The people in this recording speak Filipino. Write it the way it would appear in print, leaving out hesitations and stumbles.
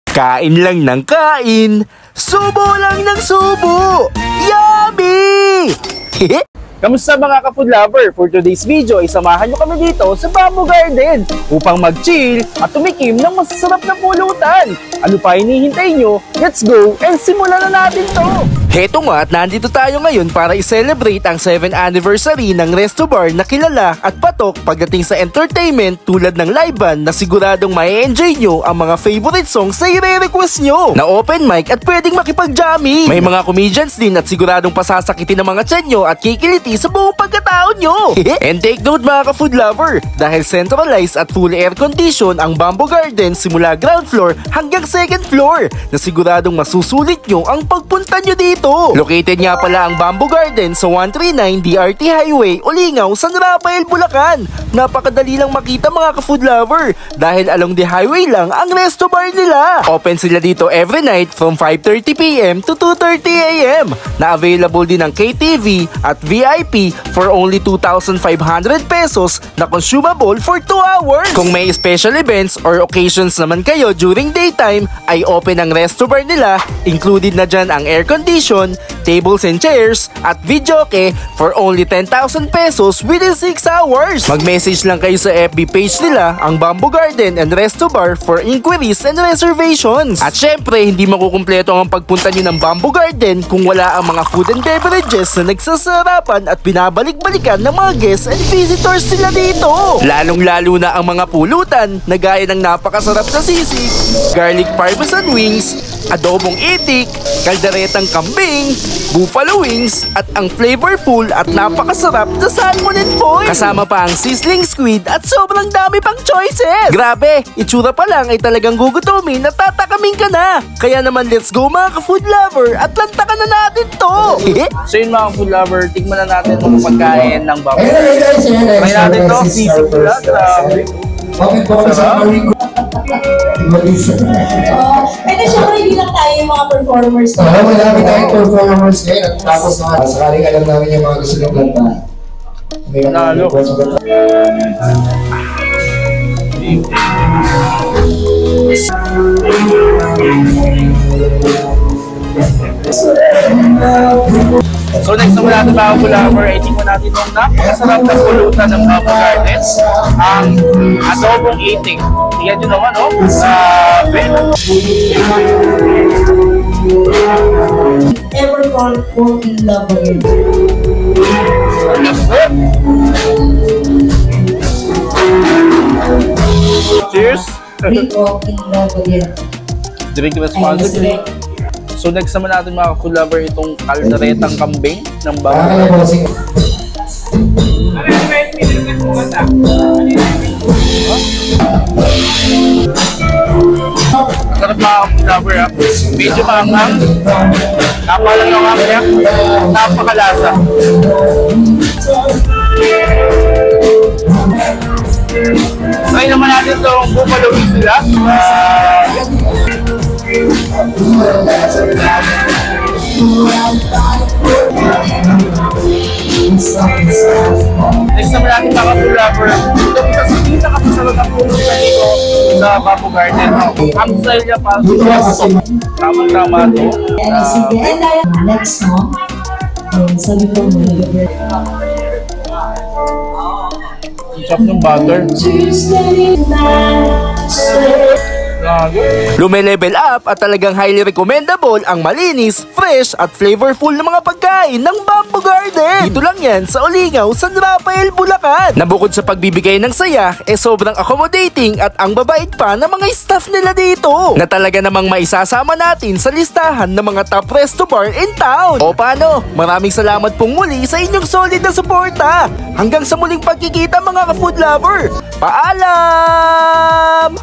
Kain lang ng kain, subo lang ng subo. Yummy! Kamusta mga ka-food lover? For today's video ay samahan nyo kami dito sa Bamboo Garden upang mag-chill at tumikim ng masasarap na pulutan. Ano pa hinihintay nyo? Let's go and simulan na natin to! Heto nga at nandito tayo ngayon para i-celebrate ang 7th anniversary ng Resto Bar na kilala at patok pagdating sa entertainment tulad ng live band na siguradong mai-enjoy nyo ang mga favorite songs na i-request nyo na open mic at pwedeng makipag-jamming. May mga comedians din at siguradong pasasakitin ng mga tiyan nyo at kikiliti sa buong pagkatao nyo. And take note mga ka-food lover, dahil centralized at fully air condition ang Bamboo Garden simula ground floor hanggang second floor na siguradong masusulit nyo ang pagpunta nyo dito. Located nga pala ang Bamboo Garden sa 139 DRT Highway, Ulingaw, San Rafael, Bulacan. Napakadali lang makita mga ka-food lover dahil along the highway lang ang Resto Bar nila. Open sila dito every night from 5:30 PM to 2:30 AM na available din ang KTV at VIP for only 2,500 pesos na consumable for 2 hours. Kung may special events or occasions naman kayo during daytime ay open ang Resto Bar nila, included na dyan ang air condition, tables and chairs, at videoke for only 10,000 pesos within 6 hours. Mag-message lang kayo sa FB page nila, ang Bamboo Garden and Resto Bar, for inquiries and reservations. At syempre, hindi makukumpleto ang pagpunta nyo ng Bamboo Garden kung wala ang mga food and beverages na nagsasarapan at binabalik-balikan ng mga guests and visitors nila dito. Lalong-lalo na ang mga pulutan na gaya ng napakasarap na sisig, garlic parmesan wings, adobong itik, kalderetang kambing, buffalo wings, at ang flavorful at napakasarap na salmon and foil. Kasama pa ang sizzling squid at sobrang dami pang choices. Grabe, itsura pa lang ay talagang gugutumin at tatakamin ka na. Kaya naman let's go mga ka-food lover at lantakan na natin to. So yun mga food lover, tigman na natin ang pagkain ng Bamboo. Try natin to, sisig pula. Grabe. Pwede syempre bilang tayo yung mga performers. Marami tayong performers ngayon. Tapos sakaling alam namin yung mga gusto ng kanta. Nalo. So next naman natin mga pulaver, itingnan natin itong napakasarap na pulutan ng Bamboo Garden, ang adobong itik. Tingnan nyo naman, oh. Ever fall in love again. Cheers! Fall in love again. Drink responsibly. So next naman natin mga ka-food lover, itong kalderetang kambing ng Bamboo Garden. Masarap mga ka-food lover, ha? Medyo maanghang. Napalang yung hamya. Napakalasa. Try naman natin itong buffalo wings nila. Next naman natin mga ka-food lover, ito isa sa pinakapasarap na pulutan dito sa Bamboo Garden. Ang style niya pa, tamang-tama ito. Next song. Sabi ko mo. Ang chop ng butter. Lume-level up at talagang highly recommendable ang malinis, fresh at flavorful na mga pagkain ng Bamboo Garden. Dito lang yan sa Ulingaw, San Rafael, Bulacan. Na bukod sa pagbibigay ng saya, sobrang accommodating at ang babait pa ng mga staff nila dito. Na talaga namang maisasama natin sa listahan ng mga top resto bar in town. O paano? Maraming salamat pong muli sa inyong solid na suporta. Hanggang sa muling pagkikita mga ka-food lover. Paalam!